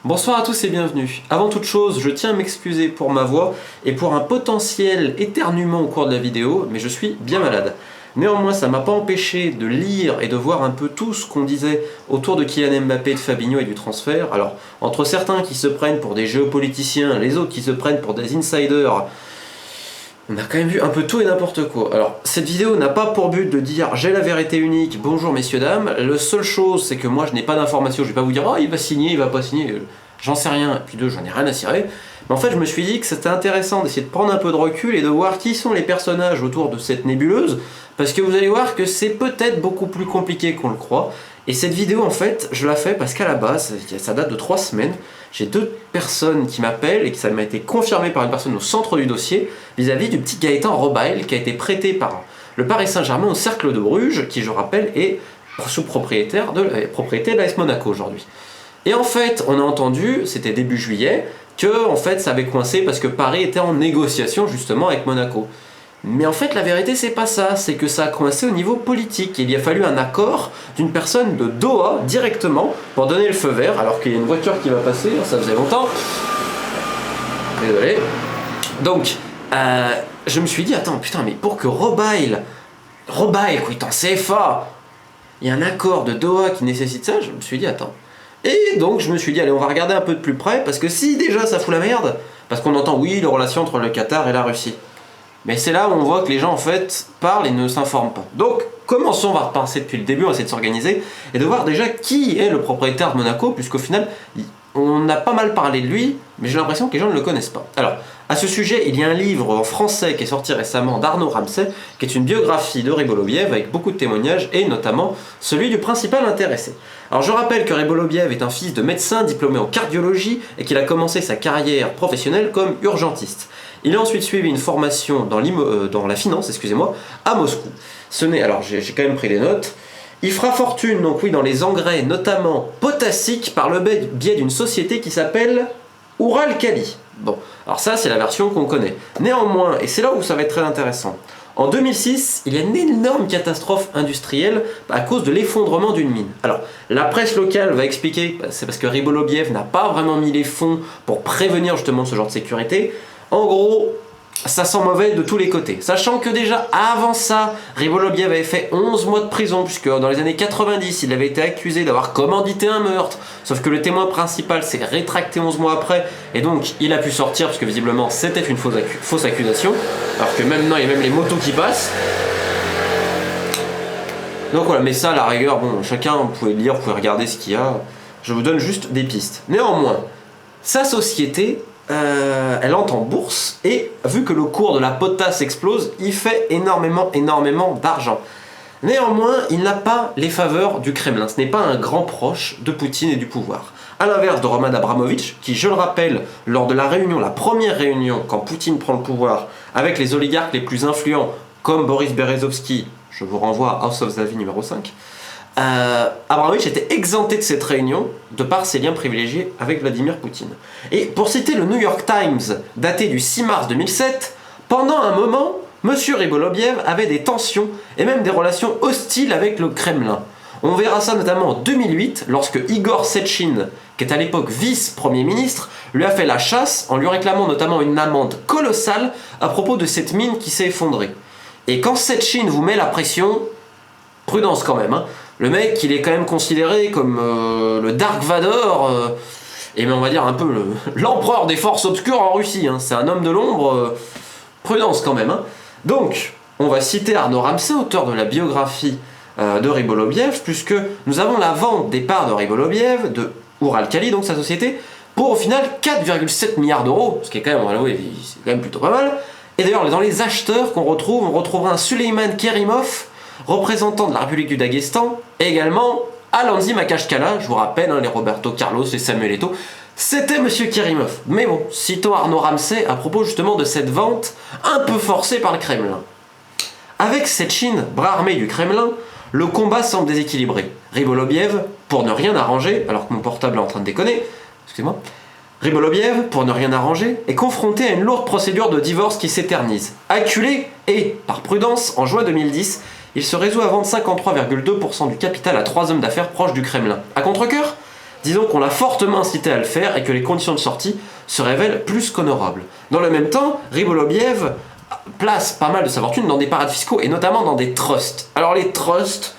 Bonsoir à tous et bienvenue. Avant toute chose, je tiens à m'excuser pour ma voix et pour un potentiel éternuement au cours de la vidéo, mais je suis bien malade. Néanmoins, ça m'a pas empêché de lire et de voir un peu tout ce qu'on disait autour de Kylian Mbappé, de Fabinho et du transfert. Alors, entre certains qui se prennent pour des géopoliticiens, les autres qui se prennent pour des insiders, on a quand même vu un peu tout et n'importe quoi. Alors, cette vidéo n'a pas pour but de dire j'ai la vérité unique, bonjour messieurs dames. La seule chose, c'est que moi je n'ai pas d'informations, je vais pas vous dire oh il va signer, il va pas signer, j'en sais rien, et puis deux, j'en ai rien à cirer. Mais en fait, je me suis dit que c'était intéressant d'essayer de prendre un peu de recul et de voir qui sont les personnages autour de cette nébuleuse, parce que vous allez voir que c'est peut-être beaucoup plus compliqué qu'on le croit. Et cette vidéo, en fait, je la fais parce qu'à la base, ça date de 3 semaines, j'ai 2 personnes qui m'appellent et que ça m'a été confirmé par une personne au centre du dossier vis-à-vis du petit Gaëtan Robail qui a été prêté par le Paris Saint-Germain au Cercle de Bruges, qui, je rappelle, est sous-propriétaire de l'AS Monaco aujourd'hui. Et en fait, on a entendu, c'était début juillet, que en fait, ça avait coincé parce que Paris était en négociation justement avec Monaco. Mais en fait, la vérité, c'est pas ça, c'est que ça a coincé au niveau politique. Il y a fallu un accord d'une personne de Doha directement pour donner le feu vert, alors qu'il y a une voiture qui va passer, ça faisait longtemps. Désolé. Donc, je me suis dit, attends, putain, mais pour que Robail, quoi, en CFA, il y a un accord de Doha qui nécessite ça, je me suis dit, attends. Et donc, je me suis dit, allez, on va regarder un peu de plus près, parce que si déjà ça fout la merde, parce qu'on entend, oui, les relations entre le Qatar et la Russie. Mais c'est là où on voit que les gens en fait parlent et ne s'informent pas. Donc commençons, on va repenser depuis le début, on va essayer de s'organiser et de voir déjà qui est le propriétaire de Monaco, puisqu'au final on a pas mal parlé de lui, mais j'ai l'impression que les gens ne le connaissent pas. Alors, à ce sujet, il y a un livre en français qui est sorti récemment d'Arnaud Ramsay, qui est une biographie de Ryboloviev avec beaucoup de témoignages et notamment celui du principal intéressé. Alors je rappelle que Ryboloviev est un fils de médecin diplômé en cardiologie et qu'il a commencé sa carrière professionnelle comme urgentiste. Il a ensuite suivi une formation dans la finance, à Moscou. Ce n'est, alors j'ai quand même pris des notes. Il fera fortune, donc oui, dans les engrais, notamment potassiques, par le biais d'une société qui s'appelle Uralkali. Bon, alors ça, c'est la version qu'on connaît. Néanmoins, et c'est là où ça va être très intéressant, en 2006, il y a une énorme catastrophe industrielle à cause de l'effondrement d'une mine. Alors, la presse locale va expliquer, c'est parce que Ryboloviev n'a pas vraiment mis les fonds pour prévenir justement ce genre de sécurité. En gros, ça sent mauvais de tous les côtés. Sachant que déjà avant ça, Ryboloviev avait fait 11 mois de prison, puisque dans les années 90, il avait été accusé d'avoir commandité un meurtre. Sauf que le témoin principal s'est rétracté 11 mois après, et donc il a pu sortir, parce que visiblement c'était une fausse accusation. Alors que maintenant, il y a même les motos qui passent. Donc voilà, mais ça, à la rigueur, bon, chacun, vous pouvez lire, vous pouvez regarder ce qu'il y a. Je vous donne juste des pistes. Néanmoins, sa société... elle entre en bourse et vu que le cours de la potasse explose, il fait énormément d'argent. Néanmoins, il n'a pas les faveurs du Kremlin. Ce n'est pas un grand proche de Poutine et du pouvoir. A l'inverse de Roman Abramovich, qui, je le rappelle, lors de la première réunion, quand Poutine prend le pouvoir, avec les oligarques les plus influents, comme Boris Berezovsky, je vous renvoie à House of the numéro 5, Abramovich était exempté de cette réunion de par ses liens privilégiés avec Vladimir Poutine. Et pour citer le New York Times, daté du 6 mars 2007, pendant un moment, M. Ryboloviev avait des tensions et même des relations hostiles avec le Kremlin. On verra ça notamment en 2008, lorsque Igor Sechin, qui est à l'époque vice-premier ministre, lui a fait la chasse en lui réclamant notamment une amende colossale à propos de cette mine qui s'est effondrée. Et quand Sechin vous met la pression, prudence quand même, hein. Le mec, il est quand même considéré comme le Dark Vador, et on va dire un peu l'empereur des forces obscures en Russie. Hein. C'est un homme de l'ombre, prudence quand même. Hein. Donc, on va citer Arnaud Ramsay, auteur de la biographie de Ryboloviev, puisque nous avons la vente des parts de Ryboloviev, de Uralkali, donc sa société, pour au final 4,7 milliards d'euros, ce qui est quand même, oui, c'est quand même plutôt pas mal. Et d'ailleurs, dans les acheteurs qu'on retrouve, on retrouvera un Suleiman Kerimov, représentant de la République du Daghestan, et également Alanzi Makashkala, je vous rappelle, les Roberto Carlos et Samuel Eto'o, c'était Monsieur Kerimov. Mais bon, citons Arnaud Ramsay à propos justement de cette vente un peu forcée par le Kremlin. Avec Sechin, bras armé du Kremlin, le combat semble déséquilibré. Ryboloviev, pour ne rien arranger, alors que mon portable est en train de déconner, excusez-moi, Ryboloviev, pour ne rien arranger, est confronté à une lourde procédure de divorce qui s'éternise. Acculé et, par prudence, en juin 2010, il se résout à vendre 53,2% du capital à 3 hommes d'affaires proches du Kremlin. À contre-cœur, Disons qu'on l'a fortement incité à le faire et que les conditions de sortie se révèlent plus qu'honorables. Dans le même temps, Ryboloviev place pas mal de sa fortune dans des paradis fiscaux et notamment dans des trusts. Alors les trusts,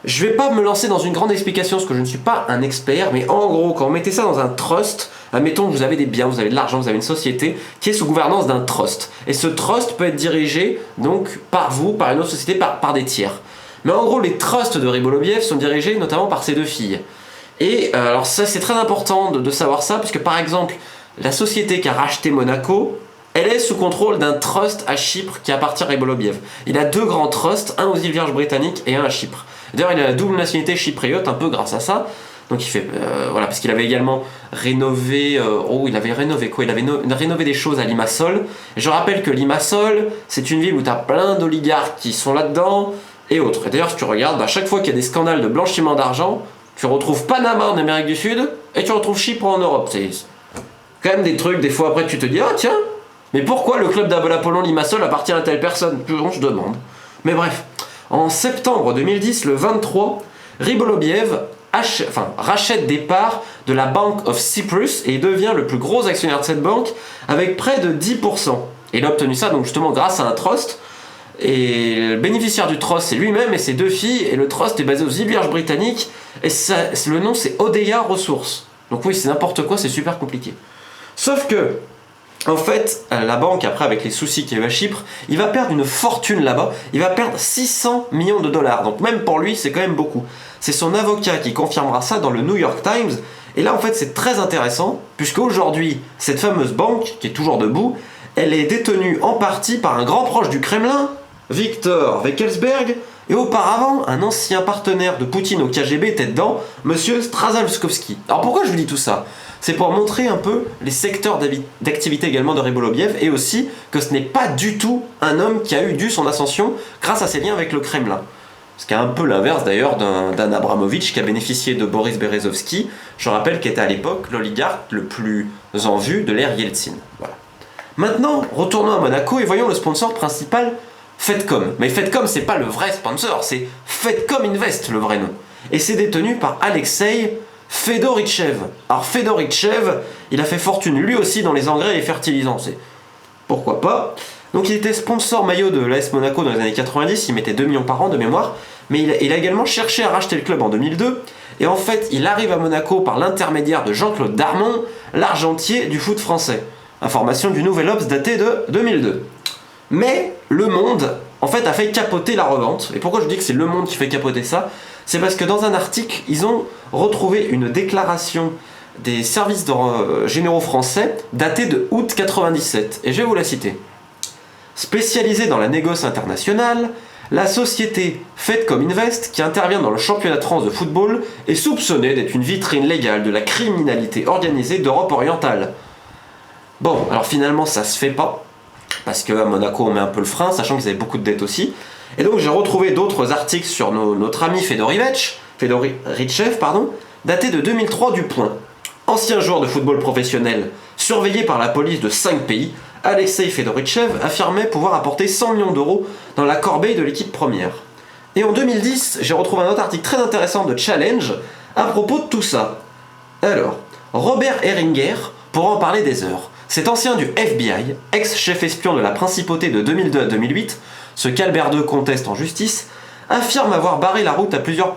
je vais pas me lancer dans une grande explication parce que je ne suis pas un expert, mais en gros, quand vous mettez ça dans un trust, admettons que vous avez des biens, vous avez de l'argent, vous avez une société qui est sous gouvernance d'un trust. Et ce trust peut être dirigé donc par vous, par une autre société, par des tiers. Mais en gros, les trusts de Ryboloviev sont dirigés notamment par ses deux filles. Et alors ça, c'est très important de savoir ça, puisque par exemple, la société qui a racheté Monaco, elle est sous contrôle d'un trust à Chypre qui appartient à Ryboloviev. Il a deux grands trusts, un aux îles Vierges britanniques et un à Chypre. D'ailleurs, il a la double nationalité chypriote, un peu grâce à ça. Donc il fait, voilà, parce qu'il avait également rénové, il avait rénové des choses à Limassol. Et je rappelle que Limassol, c'est une ville où tu as plein d'oligarques qui sont là-dedans et autres. Et d'ailleurs, si tu regardes, à chaque fois qu'il y a des scandales de blanchiment d'argent, tu retrouves Panama en Amérique du Sud et tu retrouves Chypre en Europe. C'est quand même des trucs, des fois après tu te dis, ah tiens, mais pourquoi le club d'Apollon Limassol appartient à telle personne? On se demande. Mais bref, en septembre 2010, le 23, Ryboloviev rachète des parts de la Bank of Cyprus et devient le plus gros actionnaire de cette banque avec près de 10%. Et il a obtenu ça donc justement grâce à un trust. Et le bénéficiaire du trust c'est lui-même et ses deux filles, et le trust est basé aux îles Vierges britanniques, et le nom c'est Odeya Resources. Donc oui, c'est n'importe quoi, c'est super compliqué. Sauf que, en fait, la banque, après avec les soucis qu'il y a eu à Chypre, il va perdre une fortune là-bas, il va perdre 600 millions de dollars, donc même pour lui c'est quand même beaucoup. C'est son avocat qui confirmera ça dans le New York Times, et là en fait c'est très intéressant, puisque aujourd'hui, cette fameuse banque, qui est toujours debout, elle est détenue en partie par un grand proche du Kremlin, Viktor Vekelsberg, et auparavant, un ancien partenaire de Poutine au KGB était dedans, monsieur Strazalskovski. Alors pourquoi je vous dis tout ça? C'est pour montrer un peu les secteurs d'activité également de Ryboloviev, et aussi que ce n'est pas du tout un homme qui a eu dû son ascension grâce à ses liens avec le Kremlin. Ce qui est un peu l'inverse d'ailleurs d'un Abramovich qui a bénéficié de Boris Berezovsky, je rappelle qu'il était à l'époque l'oligarque le plus en vue de l'ère Yeltsin. Voilà. Maintenant, retournons à Monaco et voyons le sponsor principal, Fedcom. Mais Fedcom, c'est pas le vrai sponsor, c'est Fedcom Invest, le vrai nom. Et c'est détenu par Alexei Fedorichev. Alors Fedorichev, il a fait fortune lui aussi dans les engrais et les fertilisants. C'est pourquoi pas. Donc il était sponsor maillot de l'AS Monaco dans les années 90, il mettait 2 millions par an de mémoire, mais il a également cherché à racheter le club en 2002, et en fait il arrive à Monaco par l'intermédiaire de Jean-Claude Darmon, l'argentier du foot français. Information du Nouvel Obs daté de 2002. Mais Le Monde, en fait, a fait capoter la revente. Et pourquoi je dis que c'est Le Monde qui fait capoter ça? C'est parce que dans un article, ils ont retrouvé une déclaration des services généraux français datée de août 97. Et je vais vous la citer. Spécialisée dans la négoce internationale, la société Fedcom Invest, qui intervient dans le championnat de France de football, est soupçonnée d'être une vitrine légale de la criminalité organisée d'Europe orientale. Bon, alors finalement ça se fait pas, parce qu'à Monaco on met un peu le frein, sachant qu'ils avaient beaucoup de dettes aussi. Et donc j'ai retrouvé d'autres articles sur notre ami Fedorichev, datés de 2003 du Point. Ancien joueur de football professionnel, surveillé par la police de 5 pays, Alexei Fedorichev affirmait pouvoir apporter 100 millions d'euros dans la corbeille de l'équipe première. Et en 2010, j'ai retrouvé un autre article très intéressant de Challenge à propos de tout ça. Alors, Robert Heringer pourra en parler des heures. Cet ancien du FBI, ex-chef espion de la principauté de 2002 à 2008, ce qu'Albert II conteste en justice, affirme avoir barré la route à plusieurs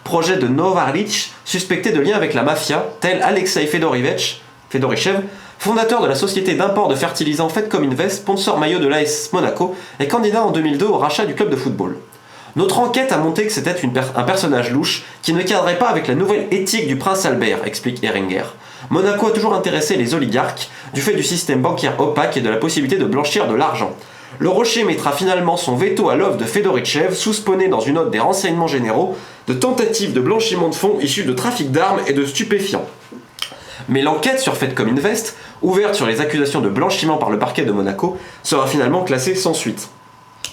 projets de Novarlich suspectés de lien avec la mafia, tel Alexei Fedorichev, fondateur de la société d'import de fertilisants Fedcom Invest, sponsor maillot de l'AS Monaco et candidat en 2002 au rachat du club de football. Notre enquête a montré que c'était un personnage louche qui ne cadrait pas avec la nouvelle éthique du prince Albert, explique Heringer. Monaco a toujours intéressé les oligarques du fait du système bancaire opaque et de la possibilité de blanchir de l'argent. Le Rocher mettra finalement son veto à l'offre de Fedorichev, sous-spawné dans une note des renseignements généraux, de tentatives de blanchiment de fonds issus de trafic d'armes et de stupéfiants. Mais l'enquête sur Fedcom Invest, ouverte sur les accusations de blanchiment par le parquet de Monaco, sera finalement classée sans suite.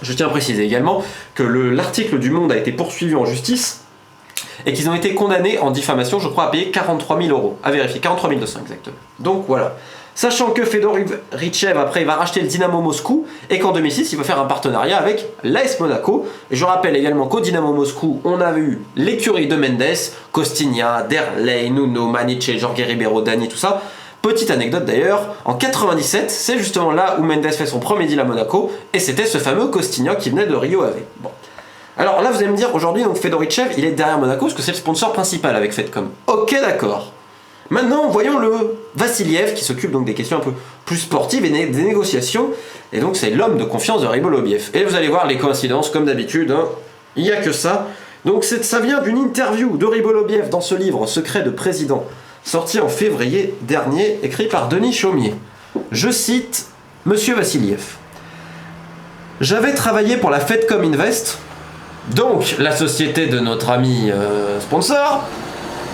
Je tiens à préciser également que l'article du Monde a été poursuivi en justice et qu'ils ont été condamnés en diffamation, je crois, à payer 43 000 euros. À vérifier, 43 200 exactement. Donc voilà. Sachant que Fedor Richev, après, il va racheter le Dynamo Moscou, et qu'en 2006, il va faire un partenariat avec l'AS Monaco. Et je rappelle également qu'au Dynamo Moscou, on a eu l'écurie de Mendes, Costinha, Derlei, Nuno, Maniche, Jorge Ribeiro, Dani, tout ça. Petite anecdote d'ailleurs, en 97, c'est justement là où Mendes fait son premier deal à Monaco, et c'était ce fameux Costinha qui venait de Rio Ave. Bon. Alors là, vous allez me dire, aujourd'hui, donc Fedor Richev, il est derrière Monaco, parce que c'est le sponsor principal avec Fedcom. Ok, d'accord. Maintenant, voyons le Vassiliev qui s'occupe donc des questions un peu plus sportives et des négociations. Et donc, c'est l'homme de confiance de Ryboloviev. Et vous allez voir les coïncidences, comme d'habitude, hein, il n'y a que ça. Donc, ça vient d'une interview de Ryboloviev dans ce livre Secret de président, sorti en février dernier, écrit par Denis Chaumier. Je cite Monsieur Vassiliev. J'avais travaillé pour la Fedcom Invest, donc la société de notre ami sponsor,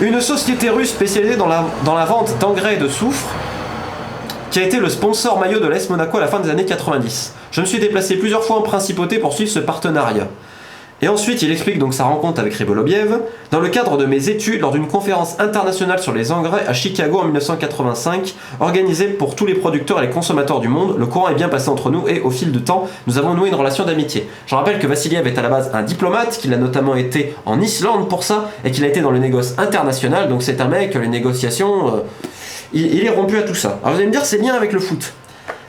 une société russe spécialisée dans la vente d'engrais et de soufre, qui a été le sponsor maillot de l'AS Monaco à la fin des années 90. Je me suis déplacé plusieurs fois en principauté pour suivre ce partenariat. Et ensuite, il explique donc sa rencontre avec Ryboloviev dans le cadre de mes études lors d'une conférence internationale sur les engrais à Chicago en 1985, organisée pour tous les producteurs et les consommateurs du monde. Le courant est bien passé entre nous et au fil du temps, nous avons noué une relation d'amitié. Je rappelle que Vassiliev est à la base un diplomate, qu'il a notamment été en Islande pour ça, et qu'il a été dans le négoce international, donc c'est un mec, les négociations, il est rompu à tout ça. Alors vous allez me dire, c'est lien avec le foot.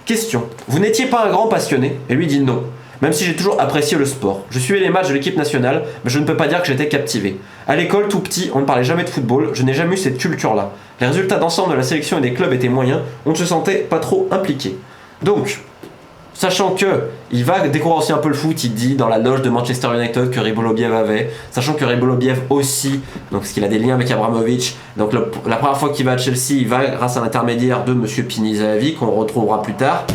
Question, vous n'étiez pas un grand passionné? Et lui dit non. Même si j'ai toujours apprécié le sport. Je suivais les matchs de l'équipe nationale, mais je ne peux pas dire que j'étais captivé. À l'école, tout petit, on ne parlait jamais de football, je n'ai jamais eu cette culture-là. Les résultats d'ensemble de la sélection et des clubs étaient moyens, on ne se sentait pas trop impliqué. Donc, sachant que il va découvrir aussi un peu le foot, il dit dans la loge de Manchester United que Ryboloviev avait, sachant que Ryboloviev aussi, donc parce qu'il a des liens avec Abramovich, donc la première fois qu'il va à Chelsea, il va grâce à l'intermédiaire de Monsieur Pinizavi, qu'on retrouvera plus tard.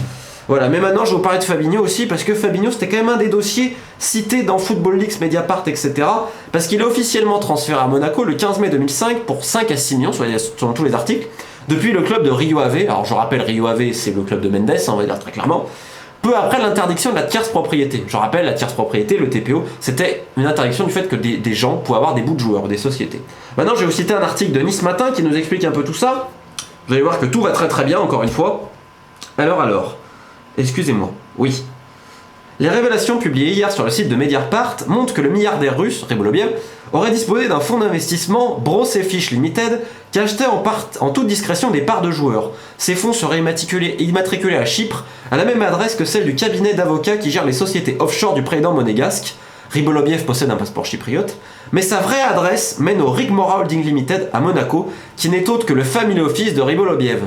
Voilà, mais maintenant je vais vous parler de Fabinho aussi, parce que Fabinho c'était quand même un des dossiers cités dans Football Leaks, Mediapart, etc. Parce qu'il est officiellement transféré à Monaco le 15 mai 2005 pour 5 à 6 millions, selon tous les articles, depuis le club de Rio Ave. Alors je rappelle, Rio Ave c'est le club de Mendes, on va dire très clairement. Peu après l'interdiction de la tierce propriété. Je rappelle, la tierce propriété, le TPO, c'était une interdiction du fait que des gens pouvaient avoir des bouts de joueurs, des sociétés. Maintenant je vais vous citer un article de Nice Matin qui nous explique un peu tout ça. Vous allez voir que tout va très très bien, encore une fois. Alors... Excusez-moi, oui. Les révélations publiées hier sur le site de Mediapart montrent que le milliardaire russe, Ryboloviev, aurait disposé d'un fonds d'investissement Brossefish Limited qui achetait en toute discrétion des parts de joueurs. Ces fonds seraient immatriculés à Chypre, à la même adresse que celle du cabinet d'avocats qui gère les sociétés offshore du président monégasque. Ryboloviev possède un passeport chypriote, mais sa vraie adresse mène au Rigmora Holding Limited à Monaco, qui n'est autre que le family office de Ryboloviev.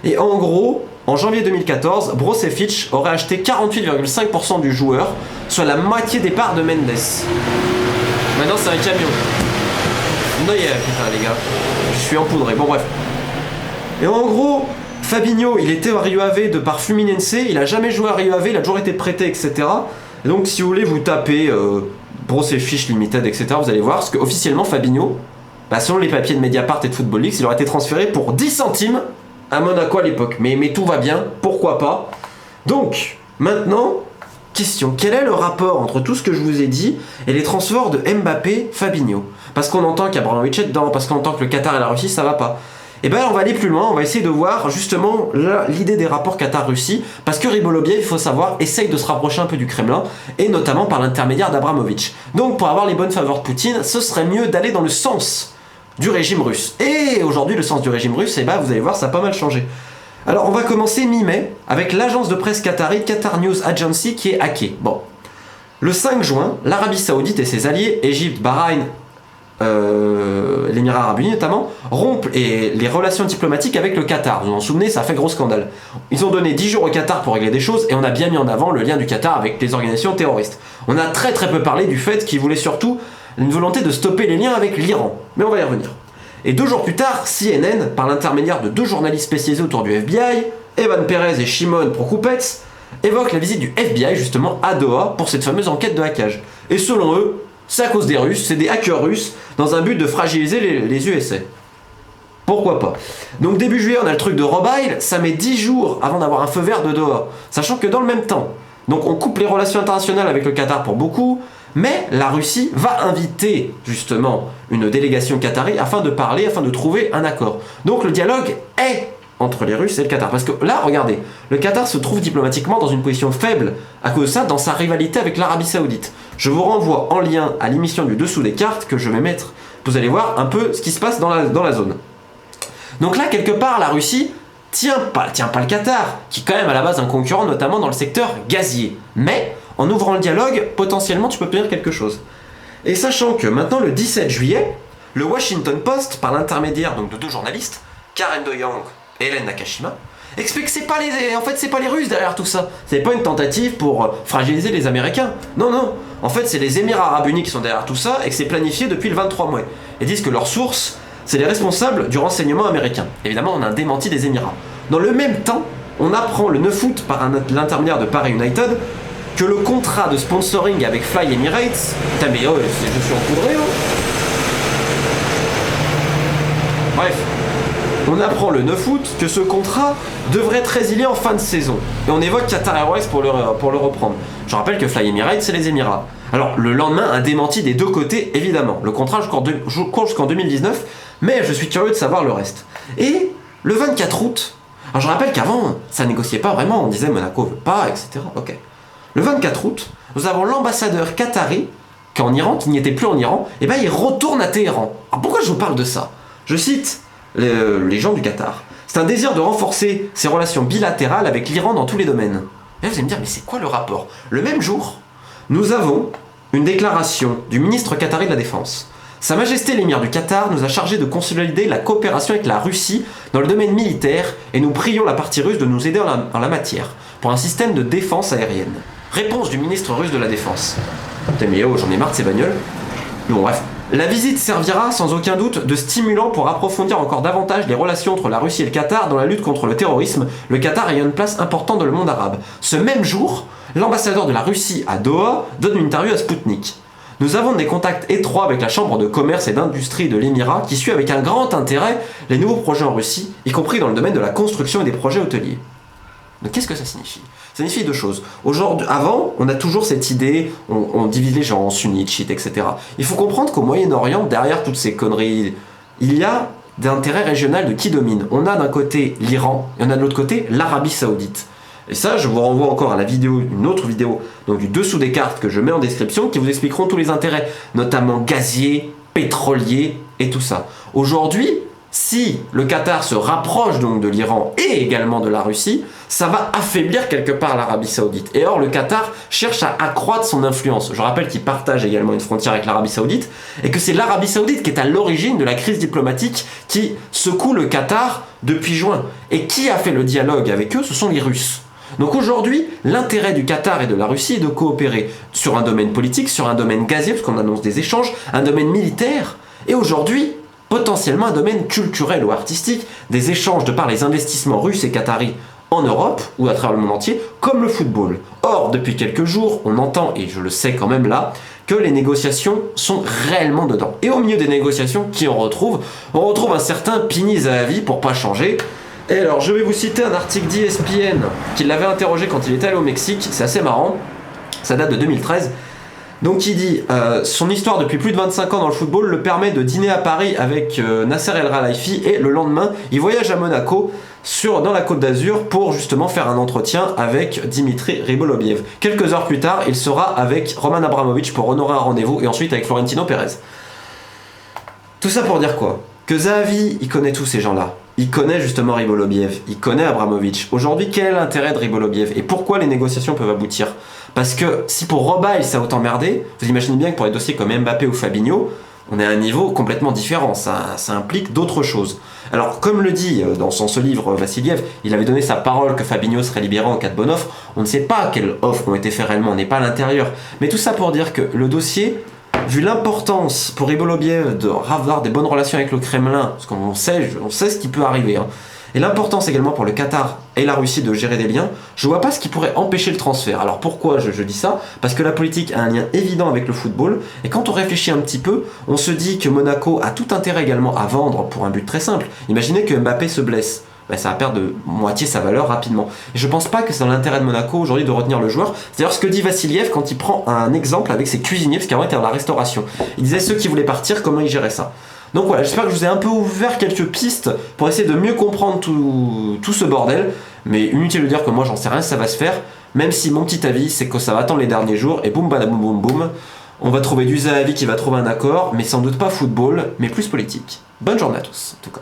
Et en gros... En janvier 2014, Brossefish aurait acheté 48,5% du joueur, soit la moitié des parts de Mendes. Maintenant c'est un camion. Non, putain les gars, je suis empoudré, bon bref. Et en gros, Fabinho, il était à Rio Ave de par Fluminense, il a jamais joué à Rio Ave, il a toujours été prêté, etc. Et donc si vous voulez, vous tapez Brossefish Limited, etc., vous allez voir, parce qu'officiellement Fabinho, selon les papiers de Mediapart et de Football Leaks, il aurait été transféré pour 10 centimes à Monaco à l'époque, mais tout va bien, pourquoi pas. Donc, maintenant, question, quel est le rapport entre tout ce que je vous ai dit et les transferts de Mbappé, Fabinho? Parce qu'on entend qu'Abramovich est dedans, parce qu'on entend que le Qatar et la Russie, ça va pas. Et ben on va aller plus loin, on va essayer de voir justement l'idée des rapports Qatar-Russie, parce que Ryboloviev, il faut savoir, essaye de se rapprocher un peu du Kremlin, et notamment par l'intermédiaire d'Abramovich. Donc pour avoir les bonnes faveurs de Poutine, ce serait mieux d'aller dans le sens du régime russe. Et aujourd'hui, le sens du régime russe, vous allez voir, ça a pas mal changé. Alors, on va commencer mi-mai avec l'agence de presse qatari Qatar News Agency qui est hackée. Bon. Le 5 juin, l'Arabie Saoudite et ses alliés, Égypte, Bahreïn, l'Émirat Arabe Unis notamment, rompent les relations diplomatiques avec le Qatar. Vous vous en souvenez, ça a fait gros scandale. Ils ont donné 10 jours au Qatar pour régler des choses et on a bien mis en avant le lien du Qatar avec les organisations terroristes. On a très très peu parlé du fait qu'ils voulaient surtout une volonté de stopper les liens avec l'Iran. Mais on va y revenir. Et 2 jours plus tard, CNN, par l'intermédiaire de 2 journalistes spécialisés autour du FBI, Evan Perez et Shimon Prokupets, évoquent la visite du FBI justement à Doha pour cette fameuse enquête de hackage. Et selon eux, c'est à cause des Russes, c'est des hackers russes, dans un but de fragiliser les USA. Pourquoi pas? Donc début juillet, on a le truc de Robail, ça met 10 jours avant d'avoir un feu vert de Doha. Sachant que dans le même temps, donc on coupe les relations internationales avec le Qatar pour beaucoup, Mais la Russie va inviter justement une délégation qatari afin de parler, afin de trouver un accord. Donc le dialogue est entre les Russes et le Qatar. Parce que là, regardez, le Qatar se trouve diplomatiquement dans une position faible à cause de ça, dans sa rivalité avec l'Arabie Saoudite. Je vous renvoie en lien à l'émission du dessous des cartes que je vais mettre. Vous allez voir un peu ce qui se passe dans la zone. Donc là, quelque part, la Russie tient pas le Qatar, qui est quand même à la base un concurrent, notamment dans le secteur gazier. Mais, en ouvrant le dialogue, potentiellement, tu peux obtenir quelque chose. Et sachant que maintenant, le 17 juillet, le Washington Post, par l'intermédiaire donc de deux journalistes, Karen DeYoung et Hélène Nakashima, explique que c'est pas les Russes derrière tout ça. C'est pas une tentative pour fragiliser les Américains. Non, non. En fait, c'est les Émirats Arabes Unis qui sont derrière tout ça et que c'est planifié depuis le 23 mai. Et disent que leur source, c'est les responsables du renseignement américain. Évidemment, on a un démenti des Émirats. Dans le même temps, on apprend le 9 août par l'intermédiaire de Paris United que le contrat de sponsoring avec Fly Emirates... Putain mais oh, je suis encadré, oh. Bref. On apprend le 9 août que ce contrat devrait être résilié en fin de saison. Et on évoque Qatar Airways pour le reprendre. Je rappelle que Fly Emirates, c'est les Émirats. Alors, le lendemain, un démenti des deux côtés, évidemment. Le contrat court jusqu'en 2019, mais je suis curieux de savoir le reste. Et le 24 août, alors je rappelle qu'avant, ça négociait pas vraiment, on disait Monaco veut pas, etc. Ok. Le 24 août, nous avons l'ambassadeur qatari, qui est en Iran, qui n'y était plus en Iran, et ben il retourne à Téhéran. Alors pourquoi je vous parle de ça? Je cite les gens du Qatar. C'est un désir de renforcer ses relations bilatérales avec l'Iran dans tous les domaines. Et là, vous allez me dire, mais c'est quoi le rapport? Le même jour, nous avons une déclaration du ministre qatari de la Défense. Sa Majesté l'émir du Qatar nous a chargé de consolider la coopération avec la Russie dans le domaine militaire et nous prions la partie russe de nous aider en la matière pour un système de défense aérienne. Réponse du ministre russe de la Défense. Putain mais oh, j'en ai marre de ces bagnoles. Bon bref. La visite servira sans aucun doute de stimulant pour approfondir encore davantage les relations entre la Russie et le Qatar dans la lutte contre le terrorisme, le Qatar ayant une place importante dans le monde arabe. Ce même jour, l'ambassadeur de la Russie à Doha donne une interview à Sputnik. Nous avons des contacts étroits avec la Chambre de commerce et d'industrie de l'Émirat qui suit avec un grand intérêt les nouveaux projets en Russie, y compris dans le domaine de la construction et des projets hôteliers. Donc qu'est-ce que ça signifie? Ça signifie deux choses. Avant, on a toujours cette idée, on divise les gens, sunnites, chiites, etc. Il faut comprendre qu'au Moyen-Orient, derrière toutes ces conneries, il y a d'intérêt régional de qui domine. On a d'un côté l'Iran, et on a de l'autre côté l'Arabie Saoudite. Et ça, je vous renvoie encore à la vidéo, une autre vidéo, donc du dessous des cartes que je mets en description, qui vous expliqueront tous les intérêts, notamment gaziers, pétroliers et tout ça. Aujourd'hui, si le Qatar se rapproche donc de l'Iran et également de la Russie, ça va affaiblir quelque part l'Arabie Saoudite. Et or, le Qatar cherche à accroître son influence. Je rappelle qu'il partage également une frontière avec l'Arabie Saoudite et que c'est l'Arabie Saoudite qui est à l'origine de la crise diplomatique qui secoue le Qatar depuis juin. Et qui a fait le dialogue avec eux? Ce sont les Russes. Donc aujourd'hui, l'intérêt du Qatar et de la Russie est de coopérer sur un domaine politique, sur un domaine gazier, parce qu'on annonce des échanges, un domaine militaire, et aujourd'hui, potentiellement un domaine culturel ou artistique, des échanges de par les investissements russes et qataris en Europe ou à travers le monde entier, comme le football. Or, depuis quelques jours, on entend, et je le sais quand même là, que les négociations sont réellement dedans. Et au milieu des négociations, qui on retrouve? On retrouve un certain Pini Zahavi, pour pas changer. Et alors, je vais vous citer un article d'ESPN qui l'avait interrogé quand il était allé au Mexique, c'est assez marrant, ça date de 2013. Donc il dit son histoire depuis plus de 25 ans dans le football le permet de dîner à Paris avec Nasser El Khelaifi et le lendemain il voyage à Monaco dans la Côte d'Azur pour justement faire un entretien avec Dimitri Ribolovlev. Quelques heures plus tard, il sera avec Roman Abramovich pour honorer un rendez-vous et ensuite avec Florentino Pérez. Tout ça pour dire quoi? Que Zahavi, il connaît tous ces gens-là. Il connaît justement Ribolovlev, il connaît Abramovich. Aujourd'hui, quel est l'intérêt de Ribolovlev et pourquoi les négociations peuvent aboutir? Parce que si pour Robaille ça a autant merdé, vous imaginez bien que pour les dossiers comme Mbappé ou Fabinho, on est à un niveau complètement différent, ça implique d'autres choses. Alors comme le dit dans ce livre Vassiliev, il avait donné sa parole que Fabinho serait libéré en cas de bonne offre, on ne sait pas quelles offres ont été faites réellement, on n'est pas à l'intérieur. Mais tout ça pour dire que le dossier, vu l'importance pour Ribolovlev d'avoir des bonnes relations avec le Kremlin, parce qu'on sait ce qui peut arriver, hein, et l'importance également pour le Qatar et la Russie de gérer des liens, je vois pas ce qui pourrait empêcher le transfert. Alors pourquoi je dis ça? Parce que la politique a un lien évident avec le football, et quand on réfléchit un petit peu, on se dit que Monaco a tout intérêt également à vendre pour un but très simple. Imaginez que Mbappé se blesse. bah, ça va perdre de moitié sa valeur rapidement. Et je pense pas que c'est dans l'intérêt de Monaco aujourd'hui de retenir le joueur. C'est d'ailleurs ce que dit Vassiliev quand il prend un exemple avec ses cuisiniers, parce qu'avant il était dans la restauration. Il disait ceux qui voulaient partir, comment ils géraient ça. Donc voilà, j'espère que je vous ai un peu ouvert quelques pistes pour essayer de mieux comprendre tout ce bordel. Mais inutile de dire que moi j'en sais rien, ça va se faire. Même si mon petit avis, c'est que ça va attendre les derniers jours. Et boum, badaboum, boum, boum. On va trouver du Zahavi qui va trouver un accord, mais sans doute pas football, mais plus politique. Bonne journée à tous, en tout cas.